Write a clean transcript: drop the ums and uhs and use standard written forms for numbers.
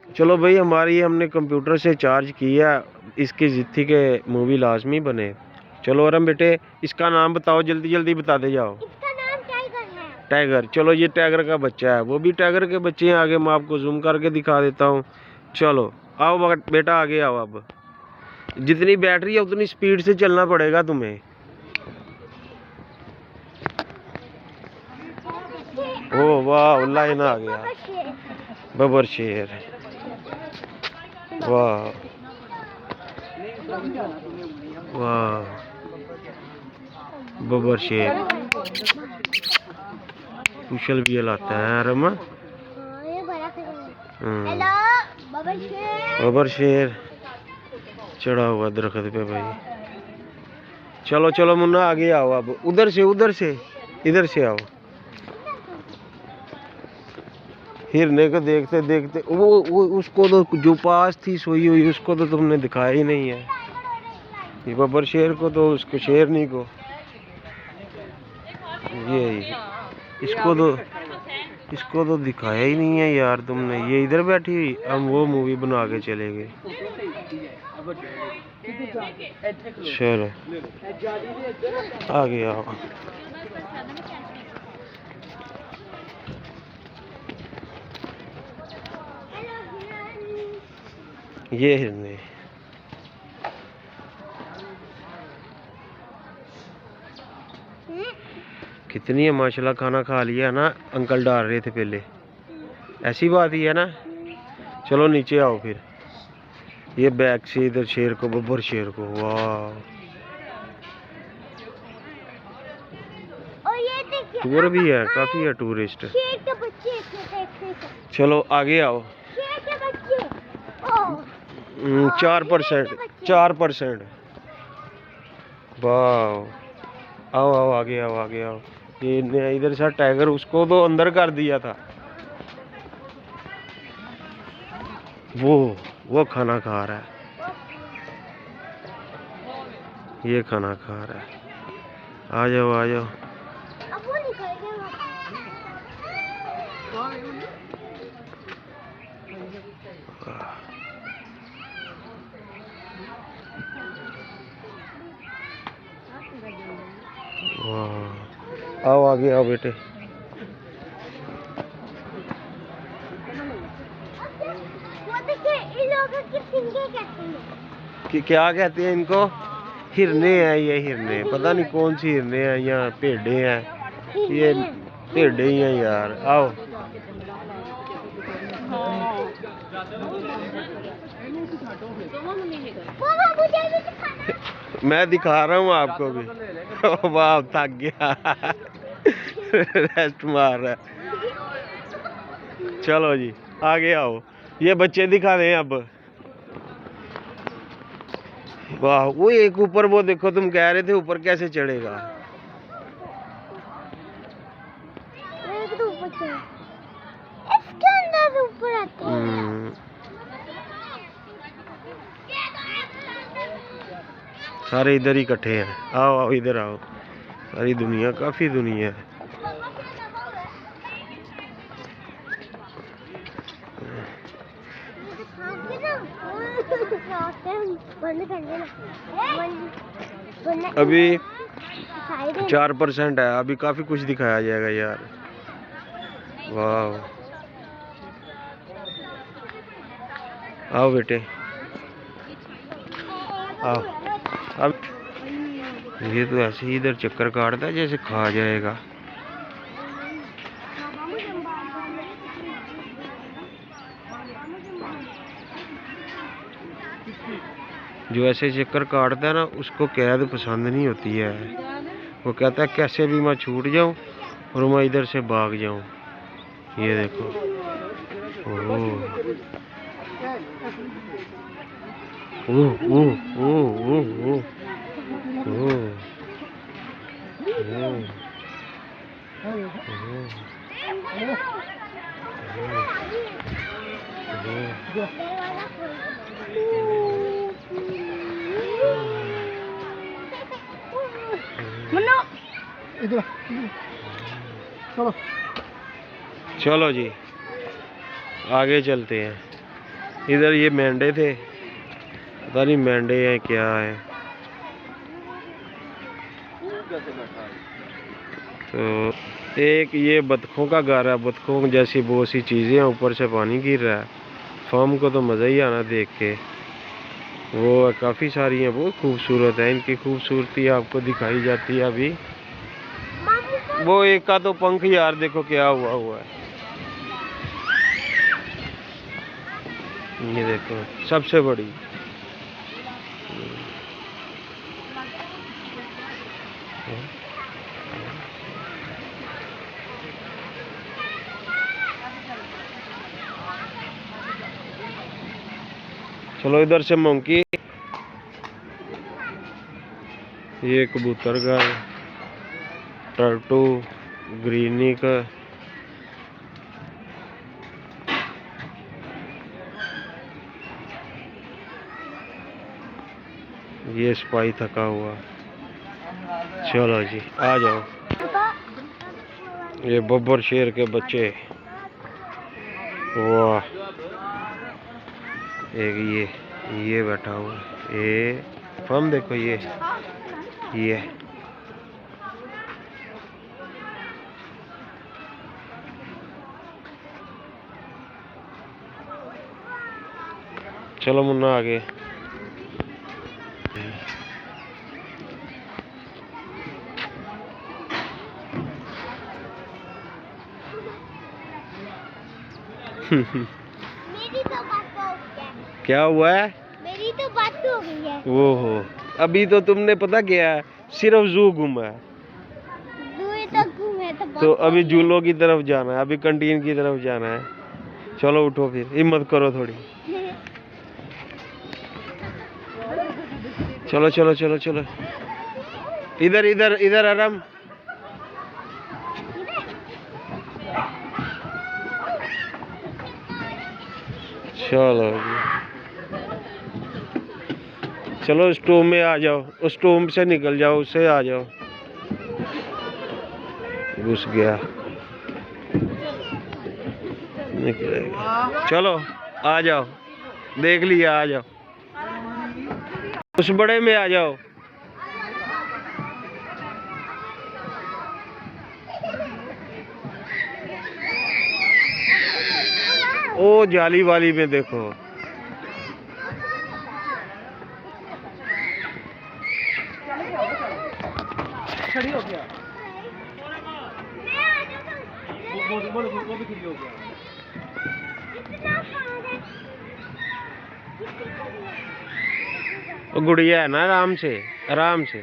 चलो भाई, हमारी हमने कंप्यूटर से चार्ज किया, इसकी जिद थी कि मूवी लाजमी बने। चलो अरम बेटे, इसका नाम बताओ, जल्दी जल्दी बता दे जाओ। इसका नाम टाइगर है। टाइगर। चलो ये टाइगर का बच्चा है, वो भी टाइगर के बच्चे हैं। आगे मैं आपको जूम करके दिखा देता हूँ। चलो आओ बेटा, आगे आओ। अब जितनी बैटरी है उतनी स्पीड से चलना पड़ेगा तुम्हें। ओ वाह, लाइन आ गया। बबर शेर, वाह वाह, बबर शेर। कुशल भी लाता है रमा। बबर शेर चढ़ा हुआ दरख्त पे भाई। चलो चलो मुन्ना, आगे आओ। अब उधर से इधर से आओ। हिरने को देखते देखते वो उसको तो जो पास थी सोई हुई, उसको तो तुमने दिखाया ही नहीं है। ये बबर शेर को तो, उसको शेरनी को, ये इसको तो दिखाया ही नहीं है यार तुमने। ये इधर बैठी हुई, हम वो मूवी बना के चले गए। चलो आ गया। ये हिरने कितनी है माशाल्लाह, खाना खा लिया ना, अंकल डाल रहे थे पहले, ऐसी बात ही है ना। चलो नीचे आओ फिर। ये बैक से इधर शेर को, बब्बर शेर को, वाह। टूर भी है, काफी है टूरिस्ट। शेर के बच्चे चलो आगे आओ। शेर के बच्चे 4%। वाह, आओ आओ, आगे आओ, आगे आओ। ये इधर से टाइगर, उसको तो अंदर कर दिया था। वो खाना खा रहा है, ये खाना खा रहा है। आ जाओ आ जाओ। वाह, आओ आगे आओ बेटे। कि क्या कहते हैं इनको? हिरने हैं ये, हिरने, पता नहीं कौन सी हिरने हैं या भेड़े हैं। ये भेड़े ही हैं यार। आओ मैं दिखा रहा हूँ आपको भी। वाह, थक गया। रेस्ट मार रहा है। चलो जी आगे आओ, ये बच्चे दिखा दें अब। वाह, वो एक ऊपर, वो देखो, तुम कह रहे थे ऊपर कैसे चढ़ेगा। इसके अंदर ऊपर आते हैं। सारे इधर ही इकट्ठे हैं। आओ आओ, इधर आओ। सारी दुनिया, काफी दुनिया है। अभी 4% है, अभी काफी कुछ दिखाया जाएगा यार। वाह, आओ बेटे आओ। अब ये तो ऐसे ही इधर चक्कर काटता है जैसे खा जाएगा। जो ऐसे चक्कर काटता है ना, उसको कैद पसंद नहीं होती है। वो कहता है कैसे भी मैं छूट जाऊं और मैं इधर से भाग जाऊं। ये देखो, ओह ओह ओह ओह ओह चलो जी आगे चलते हैं। इधर ये मेंढे थे, पता नहीं मेंढे हैं क्या है। तो एक ये बतखों का घर है, बतखों जैसी बहुत सी चीज़ें हैं, ऊपर से पानी गिर रहा है। फार्म को तो मज़ा ही आना देख के। वो काफ़ी सारी हैं, बहुत खूबसूरत है, इनकी खूबसूरती आपको दिखाई जाती है अभी। वो एक का तो पंख यार देखो क्या हुआ है। ये देखो सबसे बड़ी। चलो इधर से मंकी, ये कबूतर का, टर्टू, ग्रीनी का, ये स्पाई थका हुआ। चलो जी आ जाओ। ये बब्बर शेर के बच्चे, वाह। एक ये बैठा हुआ, ये फम देखो ये चलो मुन्ना आगे। मेरी तो बात हो गई। क्या हुआ है? मेरी तो बात हो गई है। वो हो, अभी तो तुमने पता क्या है, सिर्फ जू घूमा है। दूर तक घूमे तो अभी झूलों की तरफ जाना है, अभी कंटीन की तरफ जाना है। चलो उठो फिर, हिम्मत करो थोड़ी। चलो चलो चलो चलो, इधर इधर इधर आराम। चलो चलो स्टोव में आ जाओ, उस स्टोव से निकल जाओ, उससे आ जाओ। घुस गया, निकलेगा। चलो आ जाओ, देख लिया, आ जाओ उस बड़े में आ जाओ। ओ जाली वाली में देखो, खड़ी हो गया, वो भी खड़ी हो गया। वो गुड़िया है ना, आराम से आराम से।